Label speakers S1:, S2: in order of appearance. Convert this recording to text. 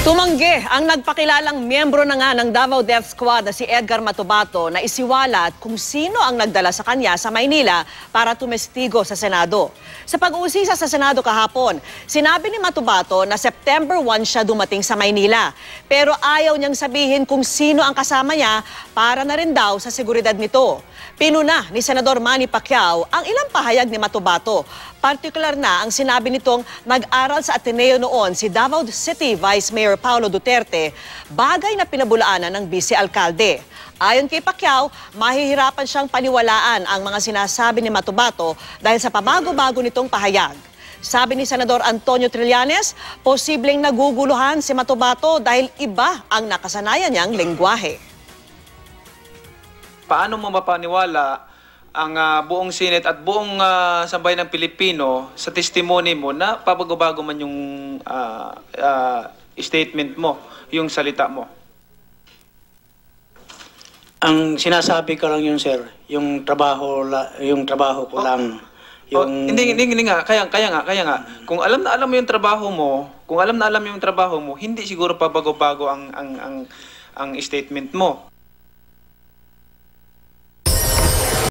S1: Tumanggi ang nagpakilalang miyembro na nga ng Davao Death Squad na si Edgar Matubato na isiwalat kung sino ang nagdala sa kanya sa Maynila para tumestigo sa Senado. Sa pag-uusisa sa Senado kahapon, sinabi ni Matubato na September 1 siya dumating sa Maynila. Pero ayaw niyang sabihin kung sino ang kasama niya para na rin daw sa seguridad nito. Pinuna ni Senador Manny Pacquiao ang ilang pahayag ni Matubato. Partikular na ang sinabi nitong nag-aral sa Ateneo noon si Davao City Vice Mayor Paulo Duterte, bagay na pinabulaanan ng vice-alkalde. Ayon kay Pacquiao, mahihirapan siyang paniwalaan ang mga sinasabi ni Matubato dahil sa pabago-bago nitong pahayag. Sabi ni Senador Antonio Trillanes, posibleng naguguluhan si Matubato dahil iba ang nakasanayan niyang lengguwahe.
S2: Paano mo mapaniwala ang buong Senate at buong sambayan ng Pilipino sa testimony mo na pabago-bago man yung statement mo, yung salita mo?
S3: Ang sinasabi ko lang yun, sir, yung trabaho ko lang. Yung...
S2: Hindi nga, kaya nga. Kung alam na alam mo yung trabaho mo, hindi siguro pabago-bago ang statement mo.